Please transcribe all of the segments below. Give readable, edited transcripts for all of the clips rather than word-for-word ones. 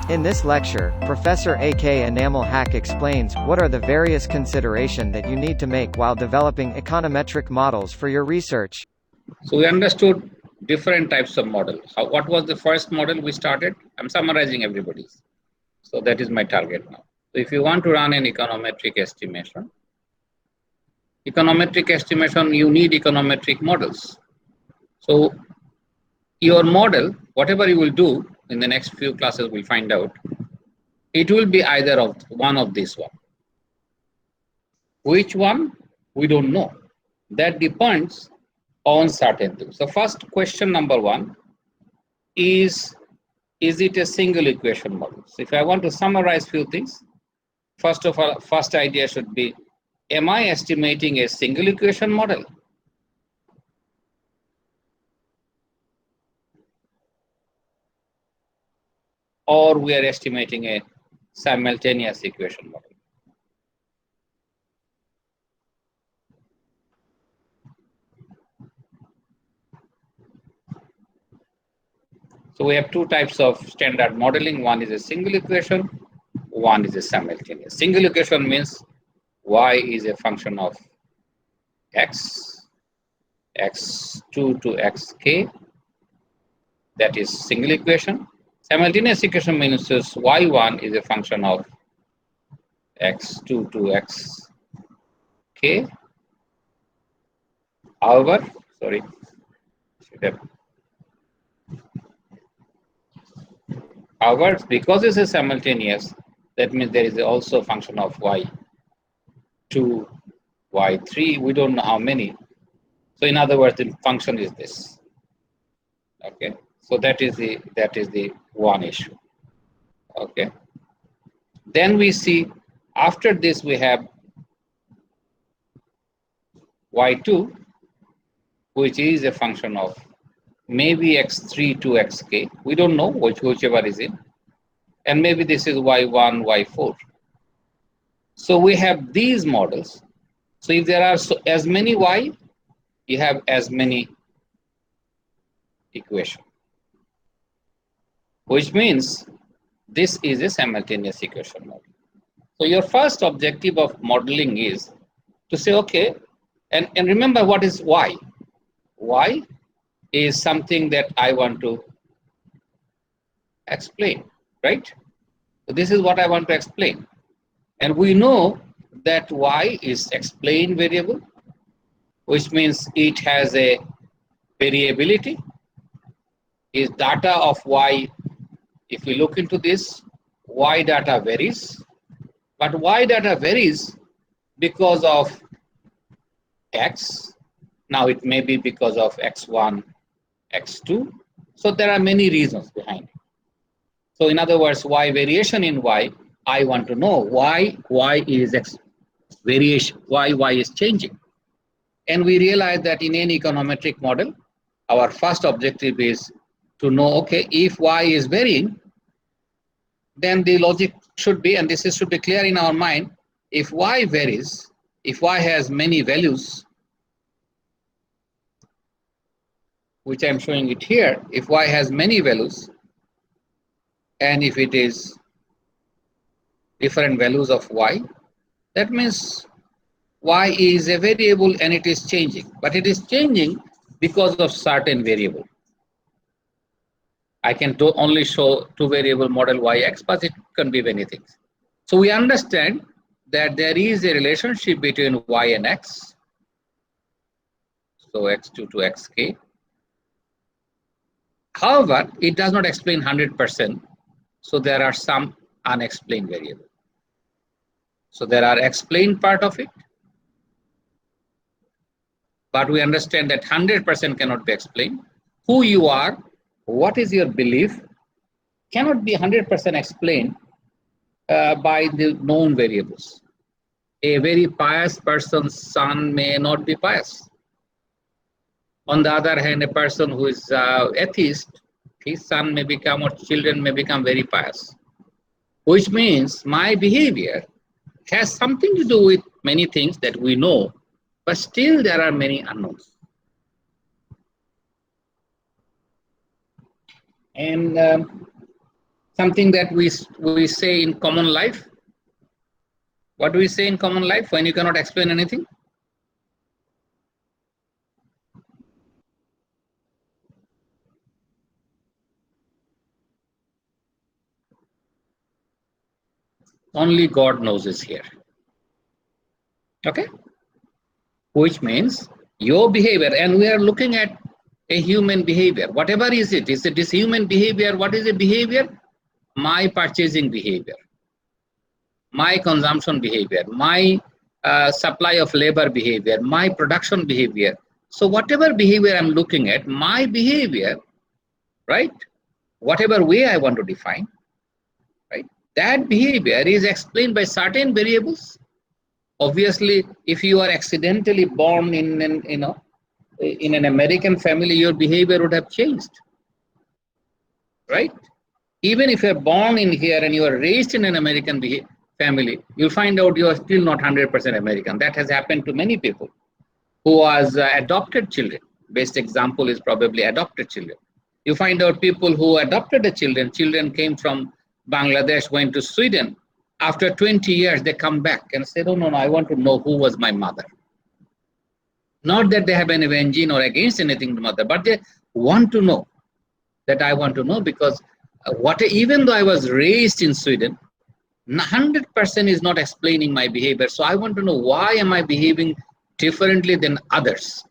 In this lecture, Professor A.K. Enamel Hack explains what are the various considerations that you need to make while developing econometric models for your research. So we understood different types of model. What was the first model we started? I'm summarizing everybody's. So that is my target now. So if you want to run an econometric estimation, you need econometric models. So your model, whatever you will do in the next few classes, we'll find out, it will be either of one of these one. Which one? We don't know. That depends on certain things. So first question number one is it a single equation model? So if I want to summarize few things, first of all, first idea should be, am I estimating a single equation model? Or we are estimating a simultaneous equation model? So we have two types of standard modeling. One is a single equation, one is a simultaneous. Single equation means y is a function of x, x2 to xk. That is single equation. Simultaneous equation means y1 is a function of x2 to xk. However, because it's a simultaneous, that means there is also a function of y2, y3. We don't know how many. So in other words, the function is this. Okay. So that is the one issue. Okay. Then we see after this we have y2, which is a function of maybe x3 to xk. We don't know whichever is in. And maybe this is y1, y4. So we have these models. So if there are as many y, you have as many equations, which means this is a simultaneous equation model. So your first objective of modeling is to say, okay, and remember what is y. Y is something that I want to explain, right? So this is what I want to explain. And we know that y is explained variable, which means it has a variability. Is data of y, if we look into this, y data varies. But y data varies because of x. Now it may be because of x1, x2. So there are many reasons behind it. So in other words, y variation in y, I want to know why y is variation, why y is changing. And we realize that in any econometric model, our first objective is to know, okay, if y is varying, then the logic should be, and this should be clear in our mind, if y varies, if y has many values, which I'm showing it here, if y has many values, and if it is different values of y, that means y is a variable and it is changing, but it is changing because of certain variable. I can only show two variable model yx, but it can be many things. So we understand that there is a relationship between y and x. So x2 to xk. However, it does not explain 100%. So there are some unexplained variables. So there are explained part of it, but we understand that 100% cannot be explained. Who you are, what is your belief, cannot be 100% explained by the known variables. A very pious person's son may not be pious. On the other hand, a person who is atheist, his son may become, or children may become very pious. Which means my behavior has something to do with many things that we know, but still there are many unknowns. And something that we say in common life. What do we say in common life when you cannot explain anything? Only God knows is here. Okay? Which means your behavior, and we are looking at a human behavior. Whatever is it this human behavior? What is the behavior? My purchasing behavior, my consumption behavior, my supply of labor behavior, my production behavior. So whatever behavior I'm looking at, my behavior, right? Whatever way I want to define, right? That behavior is explained by certain variables. Obviously, if you are accidentally born in an American family, your behavior would have changed, right? Even if you're born in here and you are raised in an American family, you'll find out you are still not 100% American. That has happened to many people who was adopted children. Best example is probably adopted children. You find out people who adopted the children came from Bangladesh, went to Sweden. After 20 years, they come back and say, no, I want to know who was my mother. Not that they have any vengeance or against anything to mother, but they want to know that I want to know because even though I was raised in Sweden, 100% is not explaining my behavior. So I want to know why am I behaving differently than others?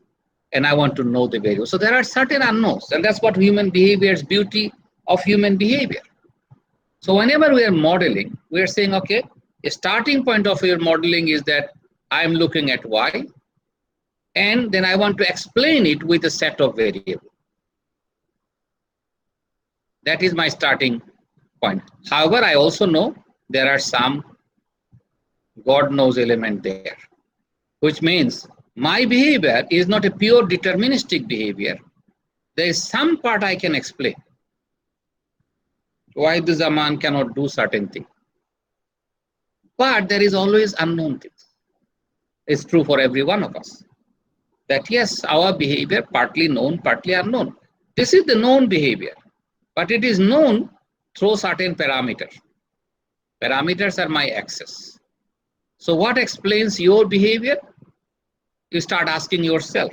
And I want to know the value. So there are certain unknowns, and that's what human behavior's beauty of human behavior. So whenever we are modeling, we are saying, okay, a starting point of your modeling is that I'm looking at Y, and then I want to explain it with a set of variables. That is my starting point. However, I also know there are some God knows element there, which means my behavior is not a pure deterministic behavior. There is some part I can explain. Why the Zaman cannot do certain things. But there is always unknown things. It's true for every one of us. That yes, our behavior partly known, partly unknown. This is the known behavior, but it is known through certain parameters. Parameters are my axis. So what explains your behavior? You start asking yourself.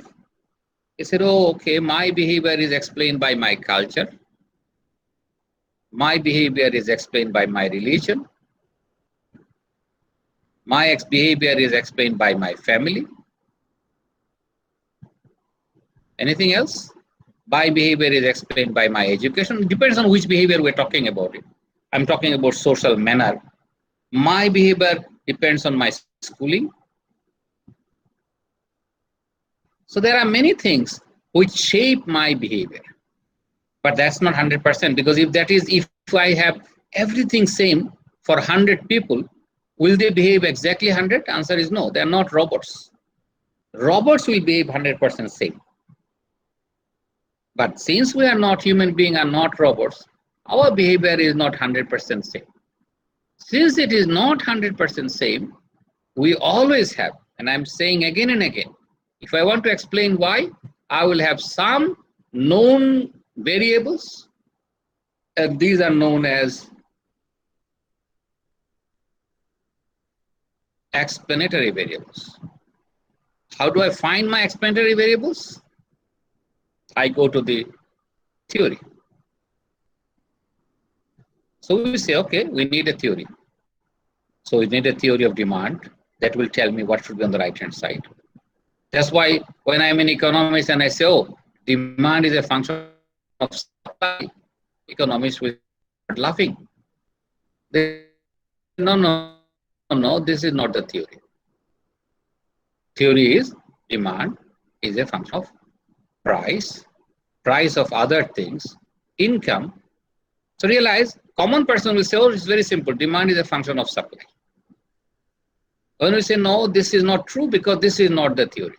You said, oh, okay, my behavior is explained by my culture. My behavior is explained by my religion. My behavior is explained by my family. Anything else? My behavior is explained by my education. It depends on which behavior we're talking about it. I'm talking about social manner. My behavior depends on my schooling. So there are many things which shape my behavior. But that's not 100% because if I have everything same for 100 people, will they behave exactly 100? Answer is no, they're not robots. Robots will behave 100% same. But since we are not human beings, are not robots, our behavior is not 100% same. Since it is not 100% same, we always have, and I'm saying again and again, if I want to explain why, I will have some known variables, and these are known as explanatory variables. How do I find my explanatory variables? I go to the theory. So we say, okay, we need a theory. So we need a theory of demand that will tell me what should be on the right-hand side. That's why when I'm in economics and I say, oh, demand is a function of supply, economists will start laughing. No, this is not the theory. Theory is demand is a function of price of other things, income. So realize, common person will say, oh, it's very simple. Demand is a function of supply. When we say, no, this is not true because this is not the theory.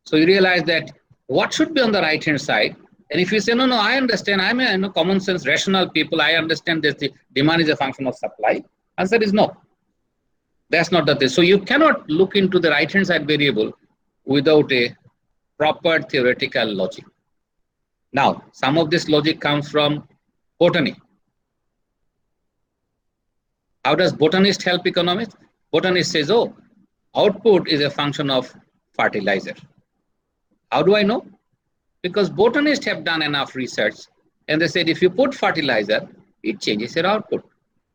So you realize that what should be on the right-hand side? And if you say, no, I understand, I'm a common sense, rational people, I understand that the demand is a function of supply. Answer is no. That's not the thing. So you cannot look into the right-hand side variable without a proper theoretical logic. Now, some of this logic comes from botany. How does botanist help economists? Botanist says, oh, output is a function of fertilizer. How do I know? Because botanists have done enough research and they said if you put fertilizer, it changes your output.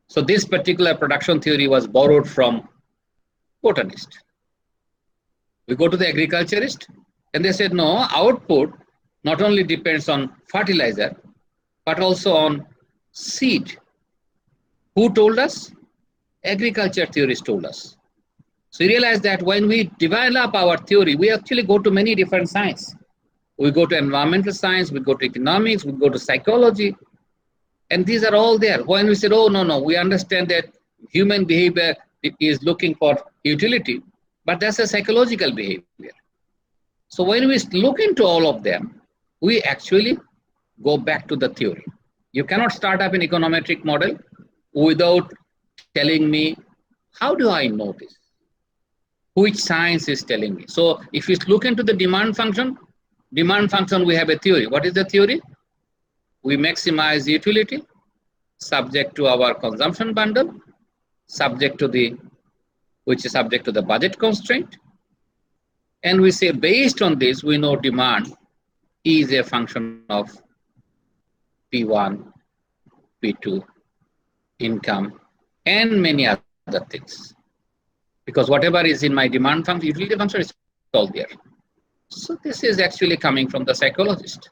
So this particular production theory was borrowed from botanist. We go to the agriculturist and they said no, output not only depends on fertilizer but also on seed. Who told us? Agriculture theorists told us. So you realize that when we develop our theory, we actually go to many different sciences. We go to environmental science, we go to economics, we go to psychology, and these are all there. When we said, oh, no, we understand that human behavior is looking for utility, but that's a psychological behavior. So when we look into all of them, we actually go back to the theory. You cannot start up an econometric model without telling me, how do I know this? Which science is telling me? So if you look into the demand function, we have a theory. What is the theory? We maximize utility subject to our consumption bundle, which is subject to the budget constraint. And we say based on this, we know demand is a function of P1, P2, income, and many other things. Because whatever is in my demand function, utility function is all there. So this is actually coming from the psychologist.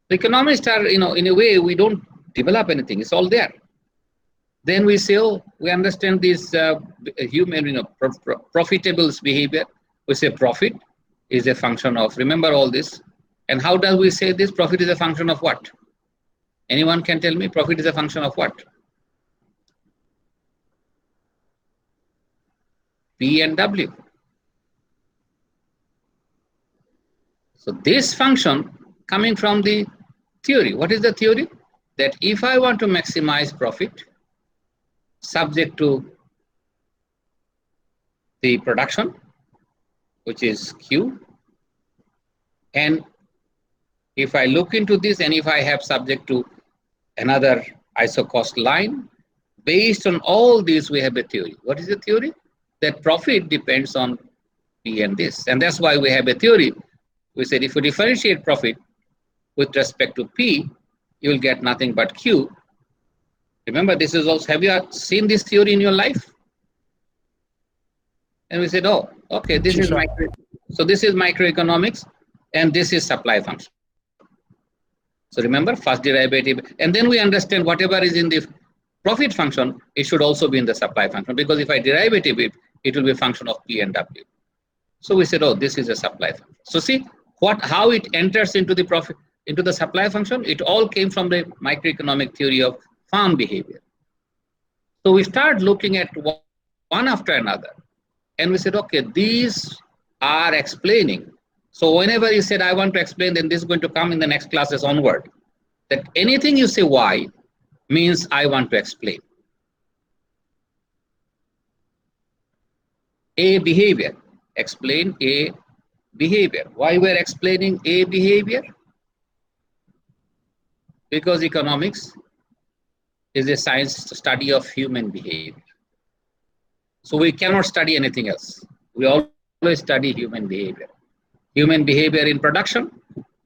The economists are, in a way, we don't develop anything. It's all there. Then we say, oh, we understand this human, profitables behavior. We say profit is a function of, remember all this. And how do we say this? Profit is a function of what? Anyone can tell me profit is a function of what? P and W. So this function coming from the theory. What is the theory? That if I want to maximize profit subject to the production, which is Q, and if I look into this and if I have subject to another isocost line, based on all these we have a theory. What is the theory? That profit depends on P and this. And that's why we have a theory. We said if you differentiate profit with respect to P, you will get nothing but Q. Remember, this is also, have you seen this theory in your life? And we said, oh, okay, this is microeconomics and this is supply function. So remember, first derivative, and then we understand whatever is in the profit function, it should also be in the supply function, because if I derivative it will be a function of P and W. So we said, oh, this is a supply function. So see how it enters into the profit, into the supply function. It all came from the microeconomic theory of farm behavior. So we start looking at one after another, and we said, okay, these are explaining. So whenever you said I want to explain, then this is going to come in the next classes onward. That anything you say why means I want to explain. A behavior, explain A behavior. Why we're explaining A behavior? Because economics is a science study of human behavior. So we cannot study anything else. We always study human behavior. Human behavior in production,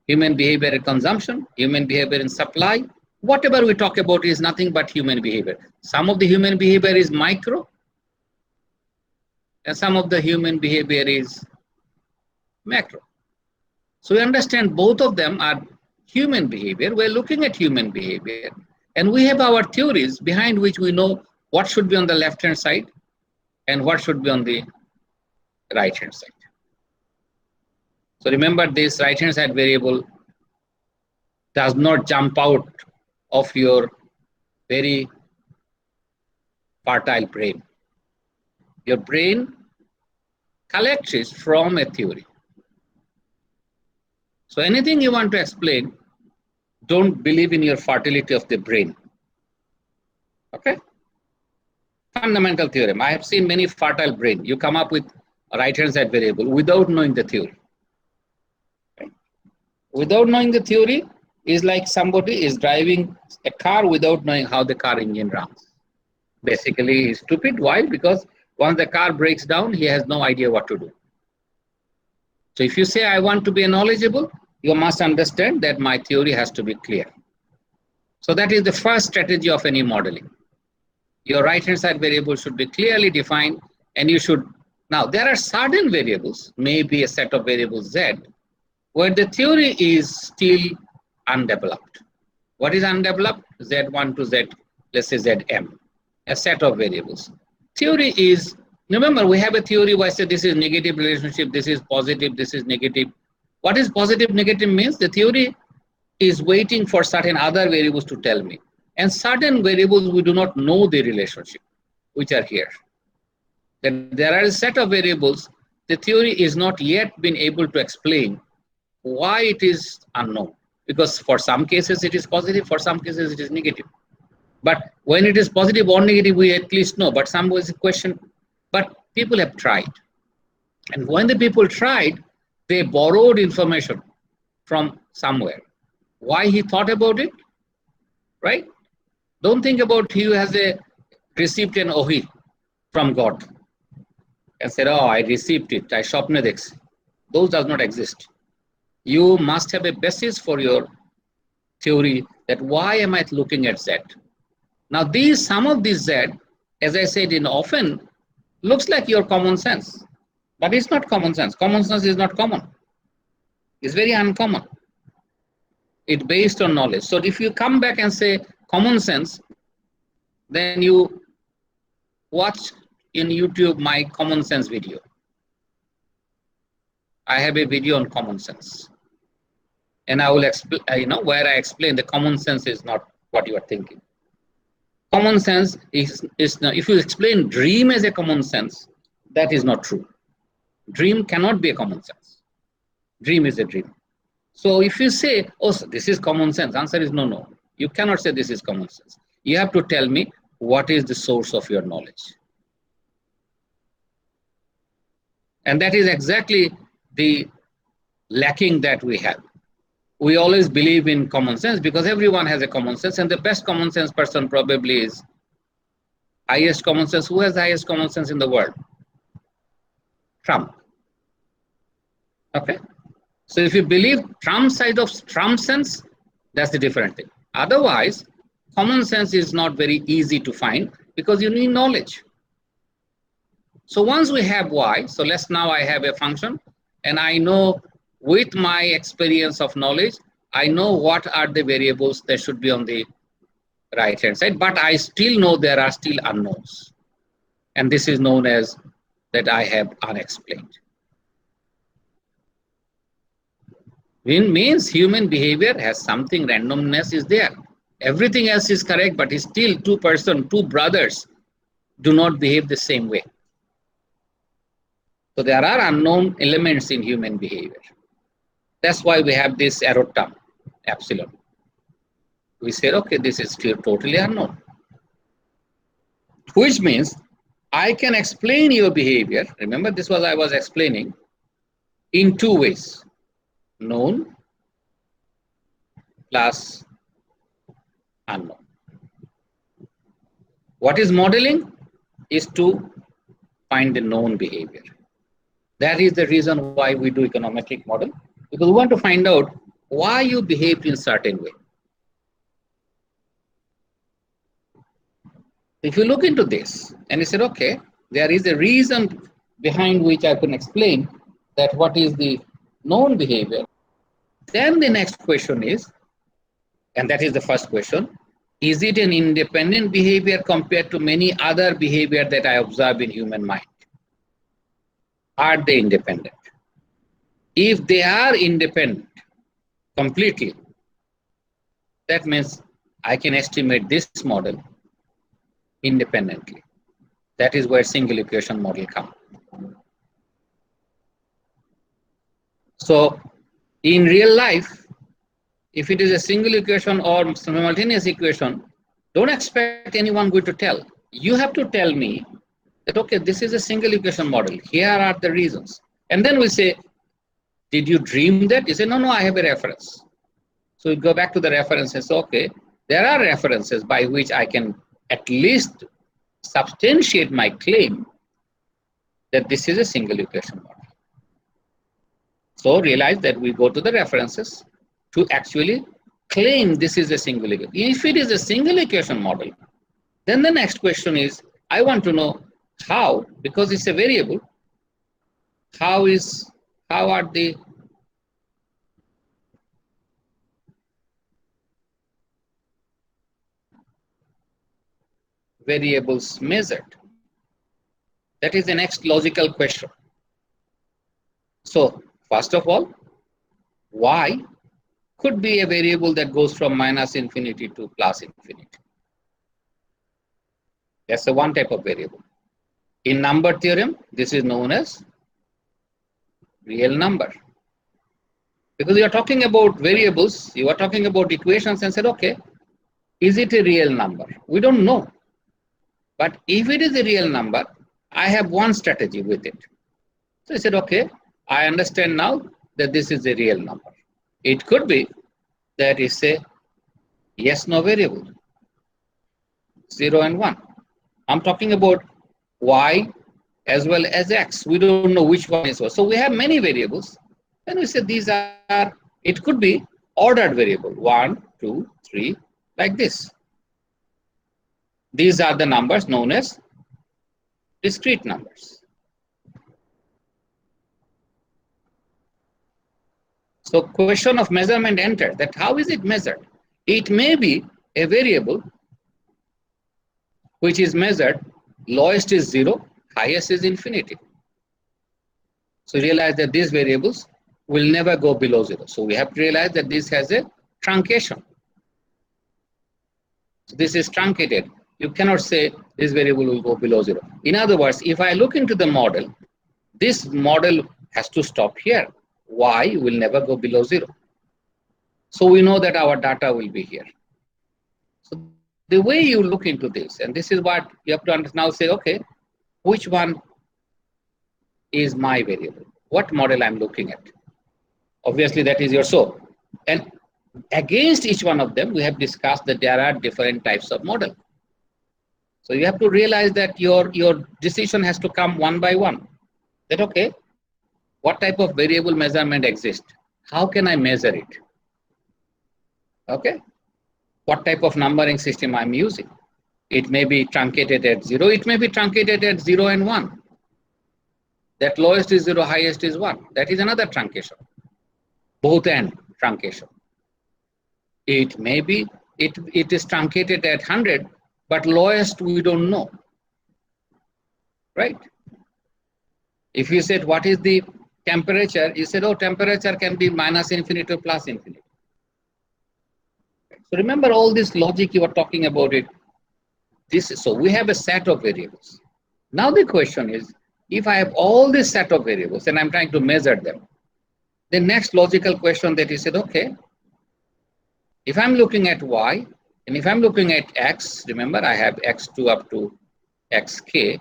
human behavior in consumption, human behavior in supply. Whatever we talk about is nothing but human behavior. Some of the human behavior is micro, and some of the human behavior is macro. So we understand both of them are human behavior. We're looking at human behavior, and we have our theories behind which we know what should be on the left-hand side and what should be on the right-hand side. So remember, this right-hand side variable does not jump out of your very fertile brain. Your brain collects it from a theory. So anything you want to explain, don't believe in your fertility of the brain. Okay? Fundamental theorem. I have seen many fertile brain. You come up with a right-hand side variable without knowing the theory. Okay? Without knowing the theory is like somebody is driving a car without knowing how the car engine runs. Basically, he's stupid. Why? Because once the car breaks down, he has no idea what to do. So if you say, I want to be knowledgeable, you must understand that my theory has to be clear. So that is the first strategy of any modeling. Your right-hand side variable should be clearly defined, and you should. Now, there are certain variables, maybe a set of variables Z, where the theory is still undeveloped. What is undeveloped? Z1 to Z, let's say Zm, a set of variables. Theory is, remember, we have a theory where I say this is negative relationship, this is positive, this is negative. What is positive, negative means? The theory is waiting for certain other variables to tell me. And certain variables we do not know the relationship, which are here. Then there are a set of variables the theory is not yet been able to explain why it is unknown. Because for some cases it is positive, for some cases it is negative. But when it is positive or negative, we at least know. But some was a question. But people have tried. And when the people tried, they borrowed information from somewhere. Why he thought about it, right? Don't think about he has received an ohi from God and said, oh, I received it, I shopne dekhchi. Those does not exist. You must have a basis for your theory that why am I looking at Z? Now some of these Z, as I said, in often looks like your common sense, but it's not common sense. Common sense is not common. It's very uncommon. It's based on knowledge. So if you come back and say common sense, then you watch in YouTube my common sense video. I have a video on common sense. And I will explain, where I explain the common sense is not what you are thinking. Common sense is if you explain dream as a common sense, that is not true. Dream cannot be a common sense. Dream is a dream. So if you say, oh, so this is common sense, answer is no. You cannot say this is common sense. You have to tell me what is the source of your knowledge. And that is exactly the lacking that we have. We always believe in common sense because everyone has a common sense, and the best common sense person probably is highest common sense. Who has the highest common sense in the world? Trump. Okay. So if you believe Trump's side of Trump sense, that's the different thing. Otherwise, common sense is not very easy to find because you need knowledge. So once we have Y, so now I have a function, and I know with my experience of knowledge, I know what are the variables that should be on the right hand side, but I still know there are still unknowns. And this is known as that I have unexplained. It means human behavior has something, randomness is there. Everything else is correct, but still two brothers do not behave the same way. So there are unknown elements in human behavior. That's why we have this arrow term, epsilon. We say, okay, this is still totally unknown. Which means I can explain your behavior. Remember, this was I was explaining in two ways. Known plus unknown. What is modeling? Is to find the known behavior. That is the reason why we do econometric model, because we want to find out why you behaved in a certain way. If you look into this and you said, okay, there is a reason behind which I can explain that what is the known behavior, then the next question is, and that is the first question, is it an independent behavior compared to many other behavior that I observe in human mind? Are they independent? If they are independent completely, that means I can estimate this model independently. That is where single equation model comes. So in real life, if it is a single equation or simultaneous equation, don't expect anyone going to tell. You have to tell me that, okay, this is a single equation model. Here are the reasons. And then we say, did you dream that? You say, no, I have a reference. So we go back to the reference and say, okay, there are references by which I can at least substantiate my claim that this is a single equation model. So realize that we go to the references to actually claim this is a single equation. If it is a single equation model, then the next question is, I want to know how, because it's a variable, how are the variables measured? That is the next logical question. So first of all, y could be a variable that goes from minus infinity to plus infinity. That's the one type of variable. In number theorem, this is known as real number. Because you are talking about variables, you are talking about equations and said, okay, is it a real number? We don't know. But if it is a real number, I have one strategy with it. So I said, okay, I understand now that this is a real number. It could be that it's a yes-no variable, 0 and 1. I'm talking about y as well as x. We don't know which one is what. So we have many variables. And we say these are, it could be ordered variable, 1, 2, 3, like this. These are the numbers known as discrete numbers. So question of measurement entered, that how is it measured? It may be a variable which is measured, lowest is 0, highest is infinity. So realize that these variables will never go below 0. So we have to realize that this has a truncation. So this is truncated. You cannot say this variable will go below 0. In other words, if I look into the model, this model has to stop here. Y will never go below 0. So we know that our data will be here. So the way you look into this, and this is what you have to now say, okay, which one is my variable? What model I'm looking at? Obviously, that is your soul. And against each one of them, we have discussed that there are different types of model. So you have to realize that your decision has to come one by one. That, okay, what type of variable measurement exists? How can I measure it? Okay. What type of numbering system I'm using? It may be truncated at 0. It may be truncated at 0 and 1. That lowest is 0, highest is 1. That is another truncation. Both and truncation. It may be, it is truncated at 100, but lowest we don't know. Right? If you said, what is the temperature? You said, oh, temperature can be minus infinity to plus infinity. So remember all this logic you were talking about it. So we have a set of variables. Now the question is, if I have all this set of variables and I'm trying to measure them, the next logical question that you said, okay, if I'm looking at y and if I'm looking at x, remember I have x2 up to xk.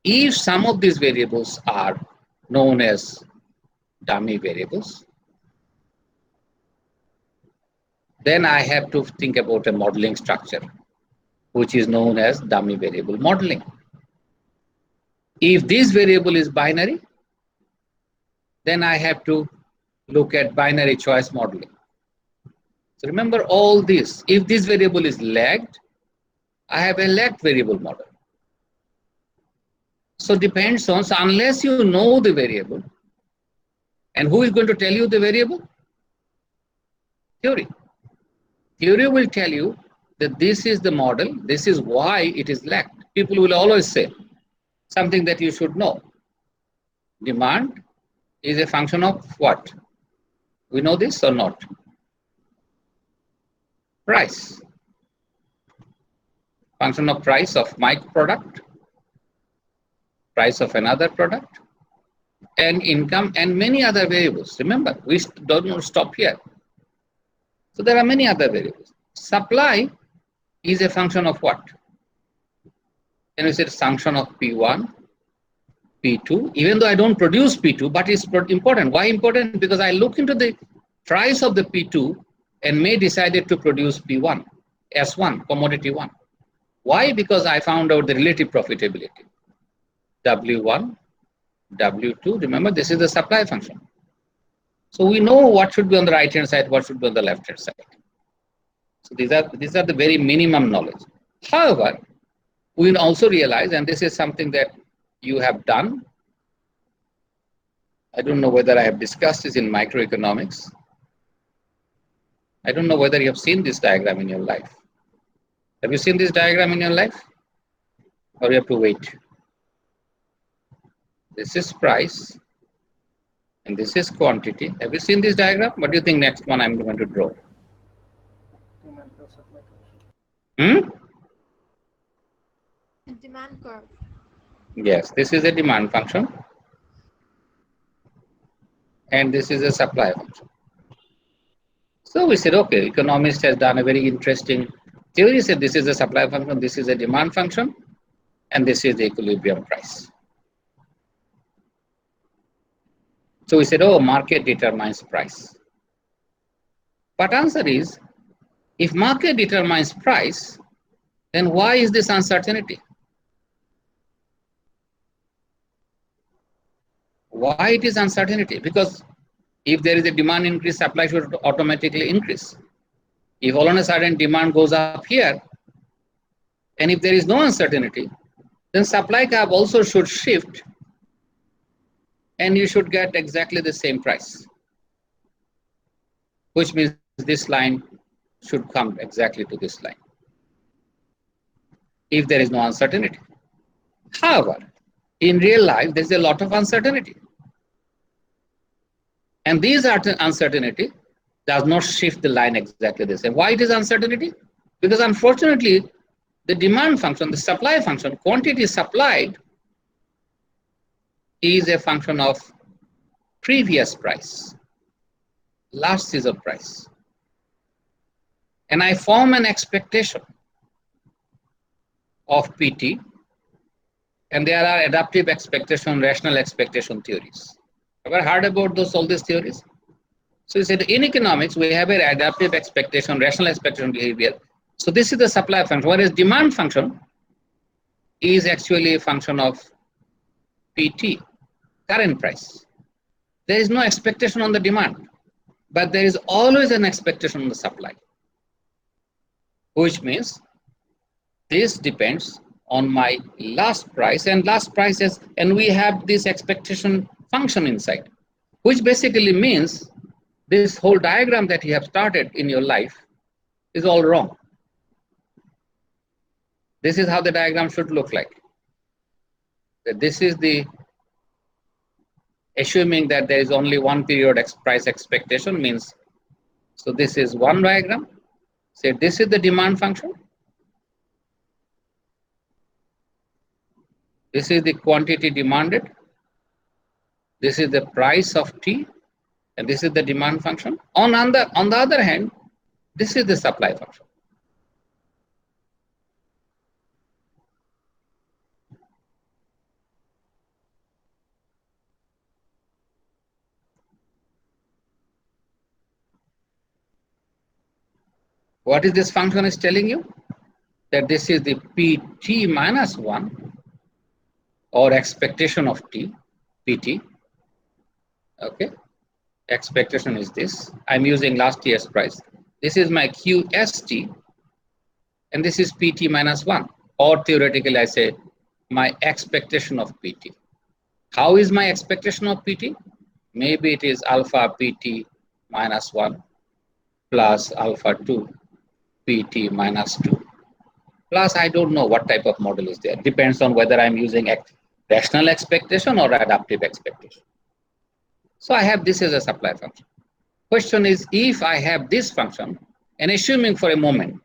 If some of these variables are known as dummy variables, then I have to think about a modeling structure, which is known as dummy variable modeling. If this variable is binary, then I have to look at binary choice modeling. So remember all this. If this variable is lagged, I have a lagged variable model. So depends on, so unless you know the variable, and who is going to tell you the variable? Theory. Theory will tell you that this is the model, this is why it is lagged. People will always say something that you should know. Demand is a function of what? We know this or not? Price. Function of price of my product, price of another product, and income, and many other variables. Remember, we don't stop here. So there are many other variables. Supply is a function of what? And we said function of P1, P2, even though I don't produce P2, but it's important. Why important? Because I look into the price of the P2 and may decide to produce P1, S1, commodity 1. Why? Because I found out the relative profitability. W1, W2, remember this is the supply function. So we know what should be on the right hand side, what should be on the left hand side. So these are the very minimum knowledge. However, we also realize, and this is something that you have done, I don't know whether I have discussed this in microeconomics. I don't know whether you have seen this diagram in your life. Have you seen this diagram in your life? Or you have to wait? This is price, and this is quantity. Have you seen this diagram? What do you think next one I'm going to draw? Demand curve. Yes, this is a demand function, and this is a supply function. So we said, okay, economist has done a very interesting theory. Said this is a supply function, this is a demand function, and this is the equilibrium price. So we said, oh, market determines price. But answer is, if market determines price, then why is this uncertainty? Why it is uncertainty? Because if there is a demand increase, supply should automatically increase. If all of a sudden demand goes up here, and if there is no uncertainty, then supply curve also should shift, and you should get exactly the same price, which means this line should come exactly to this line if there is no uncertainty. However, in real life, there is a lot of uncertainty. And this uncertainty does not shift the line exactly the same. Why it is uncertainty? Because unfortunately, the demand function, the supply function, quantity supplied is a function of previous price, last season price. And I form an expectation of PT, and there are adaptive expectation, rational expectation theories. Ever heard about all these theories? So you said in economics, we have an adaptive expectation, rational expectation behavior. So this is the supply function, whereas demand function is actually a function of PT, current price. There is no expectation on the demand, but there is always an expectation on the supply, which means this depends on my last price, and last prices, and we have this expectation function inside, which basically means this whole diagram that you have started in your life is all wrong. This is how the diagram should look like. This is the assuming that there is only one period price expectation means, so this is one diagram. Say this is the demand function. This is the quantity demanded. This is the price of T, and this is the demand function. On the other hand, this is the supply function. What is this function is telling you? That this is the PT minus 1 or expectation of T, PT. Okay, expectation is this. I'm using last year's price. This is my QST, and this is PT minus 1, or theoretically I say my expectation of PT. How is my expectation of PT? Maybe it is alpha PT minus 1 plus alpha 2 PT minus 2. Plus, I don't know what type of model is there. Depends on whether I'm using rational expectation or adaptive expectation. So I have this as a supply function. Question is, if I have this function, and assuming for a moment,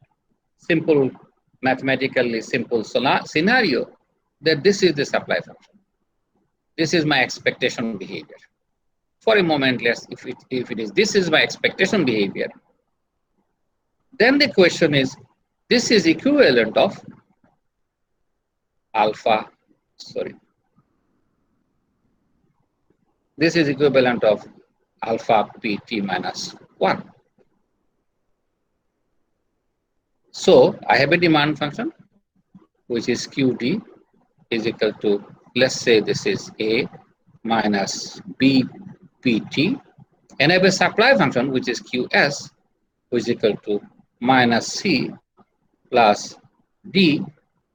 simple, mathematically simple scenario, that this is the supply function. This is my expectation behavior. For a moment, if it is this is my expectation behavior, then the question is, this is equivalent of alpha, this is equivalent of alpha PT minus 1. So I have a demand function, which is QD is equal to, let's say this is A minus B PT, and I have a supply function which is QS, which is equal to minus C plus D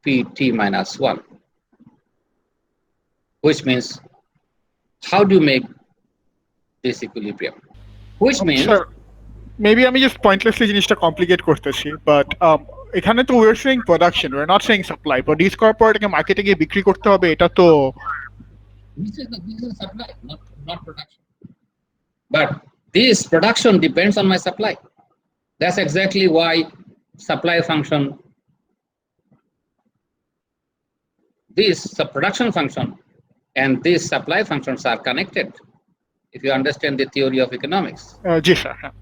PT minus 1, which means how do you make this equilibrium? Which means Sir, maybe আমি just pointlessly জিনিসটা complicate করতেছি, but এখানে তো we're saying production, we're not saying supply. Produce corporate মার্কেটে গিয়ে বিক্রি করতে হবে, এটা তো this is supply, not production. But this production depends on my supply. That's exactly why supply function, this production function and these supply functions are connected, if you understand the theory of economics. G sir, হ্যাঁ।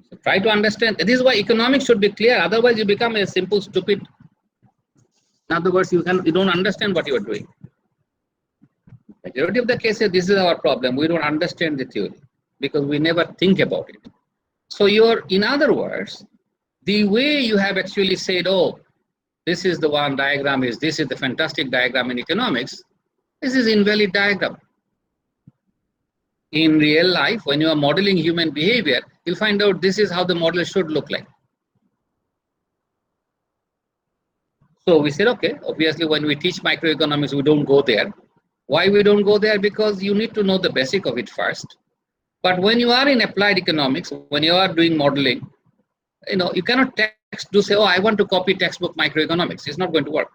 So try to understand. This is why economics should be clear. Otherwise, you become a simple stupid. In other words, you don't understand what you are doing. Majority of the cases, this is our problem. We don't understand the theory because we never think about it. So in other words, the way you have actually said, oh, this is the one diagram this is the fantastic diagram in economics. This is invalid diagram. In real life, when you are modeling human behavior, you'll find out this is how the model should look like. So we said, okay, obviously when we teach microeconomics, we don't go there. Why we don't go there? Because you need to know the basic of it first. But when you are in applied economics, when you are doing modeling, you cannot say, oh, I want to copy textbook microeconomics. It's not going to work.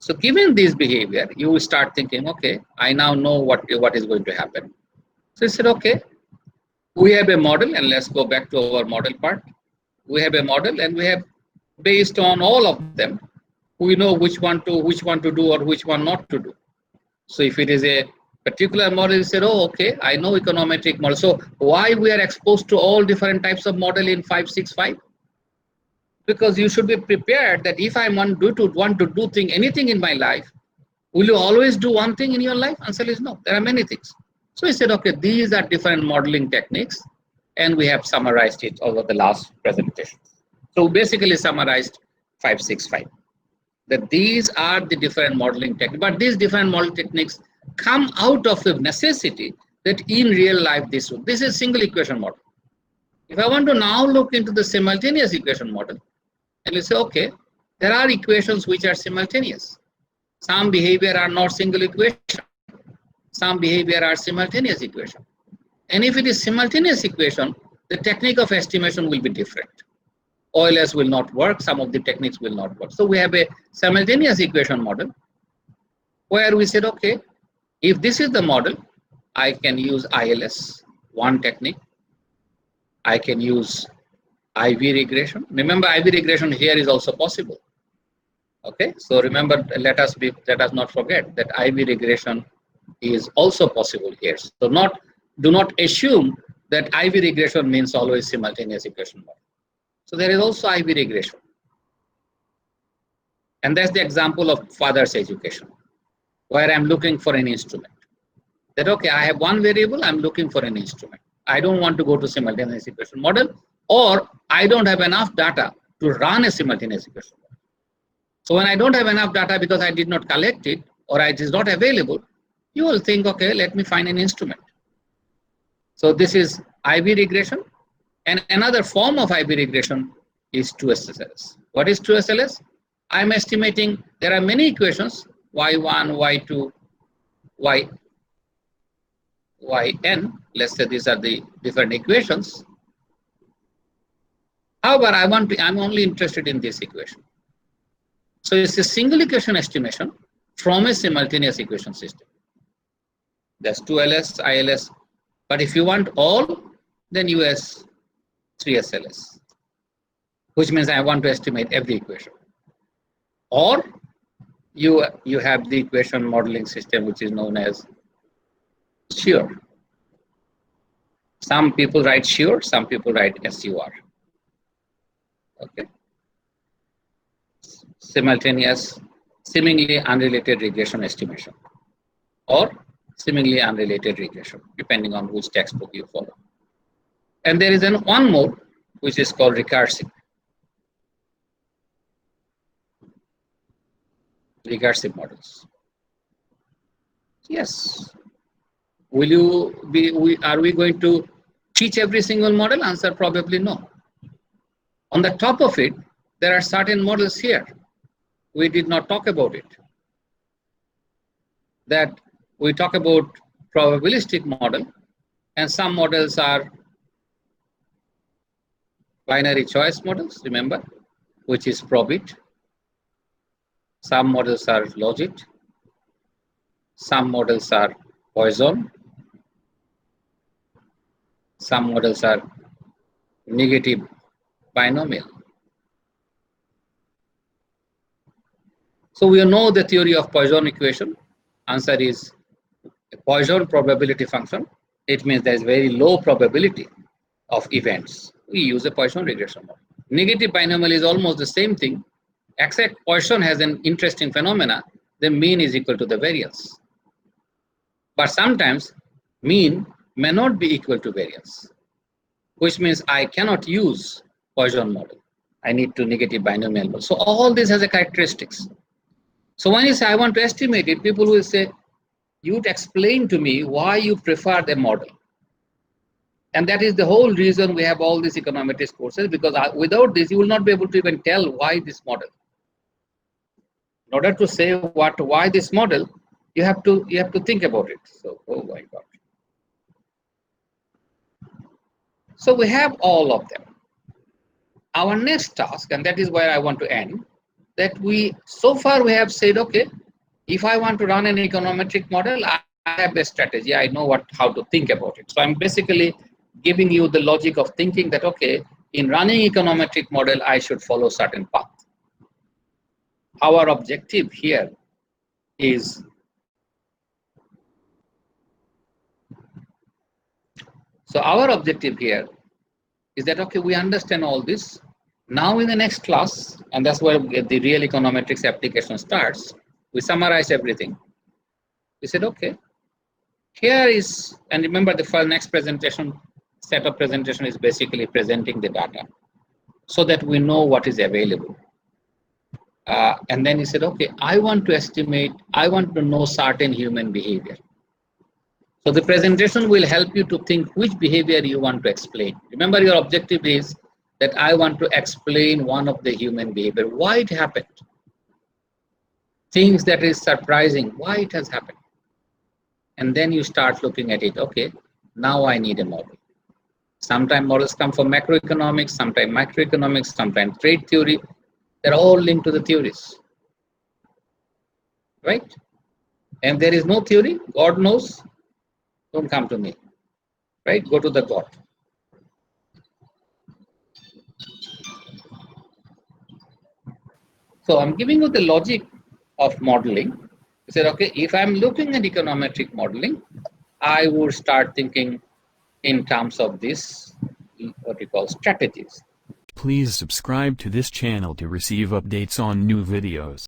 So given this behavior, you will start thinking, okay, I now know what is going to happen. So I said, okay, we have a model, and let's go back to our model part. We have a model, and we have, based on all of them, we know which one to do or which one not to do. So if it is a particular model, you said, oh, okay, I know econometric model. So why we are exposed to all different types of model in 565? Because you should be prepared that if I want to do anything in my life, will you always do one thing in your life? Answer is no. There are many things. So we said, okay, these are different modeling techniques, and we have summarized it over the last presentation. So basically summarized 565. That these are the different modeling techniques, but these different modeling techniques come out of the necessity that in real life this is single equation model. If I want to now look into the simultaneous equation model, and you say, okay, there are equations which are simultaneous. Some behavior are not single equation. Some behavior are simultaneous equation. And if it is simultaneous equation, the technique of estimation will be different. Euler's will not work. Some of the techniques will not work. So we have a simultaneous equation model where we said, okay, if this is the model, I can use ILS, one technique. I can use IV regression. Remember, IV regression here is also possible. Okay, so remember, let us not forget that IV regression is also possible here. So do not assume that IV regression means always simultaneous equation model. So there is also IV regression. And that's the example of father's education, where I'm looking for an instrument. That, okay, I have one variable, I'm looking for an instrument. I don't want to go to simultaneous equation model, or I don't have enough data to run a simultaneous equation model. So when I don't have enough data because I did not collect it, or it is not available, you will think, okay, let me find an instrument. So this is IV regression. And another form of IV regression is 2SLS. What is 2SLS? I'm estimating there are many equations, y1, y2, yn. Let's say these are the different equations. However, I'm only interested in this equation. So it's a single equation estimation from a simultaneous equation system. There's 2LS, ILS. But if you want all, then US 3SLS, which means I want to estimate every equation. Or you have the equation modeling system, which is known as SURE. Some people write SURE, some people write SUR. Okay. Simultaneous, seemingly unrelated regression estimation, or seemingly unrelated regression, depending on which textbook you follow. And there is one more, which is called recursive. recursive models. Yes. Are we going to teach every single model? Answer probably no. On the top of it, there are certain models here. We did not talk about it. That we talk about probabilistic model, and some models are binary choice models, remember, which is probit. Some models are logit. Some models are Poisson. Some models are negative binomial. So we know the theory of Poisson equation. Answer is a Poisson probability function. It means there is very low probability of events. We use a Poisson regression model. Negative binomial is almost the same thing, except Poisson has an interesting phenomena. The mean is equal to the variance. But sometimes mean may not be equal to variance, which means I cannot use Poisson model. I need to negative binomial model. So all this has a characteristics. So when you say I want to estimate it, people will say, you'd explain to me why you prefer the model. And that is the whole reason we have all these econometrics courses, because without this, you will not be able to even tell why this model. In order to say why this model, you have to think about it. So, oh my God. So we have all of them. Our next task, and that is where I want to end, that so far we have said, okay, if I want to run an econometric model, I have a strategy. I know how to think about it. So I'm basically giving you the logic of thinking that, okay, in running econometric model, I should follow certain path. Our objective here is that, okay, we understand all this. Now in the next class, and that's where the real econometrics application starts, we summarize everything. We said, okay, here is, and remember the next presentation, set of presentation is basically presenting the data so that we know what is available. And then he said, okay, I want to know certain human behavior. So the presentation will help you to think which behavior you want to explain. Remember, your objective is that I want to explain one of the human behavior, why it happened. Things that is surprising, why it has happened. And then you start looking at it, okay, now I need a model. Sometimes models come from macroeconomics, sometimes microeconomics, sometimes trade theory. They're all linked to the theories, right? And there is no theory, God knows, don't come to me, right? Go to the God. So I'm giving you the logic of modeling. You said, okay, if I'm looking at econometric modeling, I would start thinking in terms of this, what we call strategies. Please subscribe to this channel to receive updates on new videos.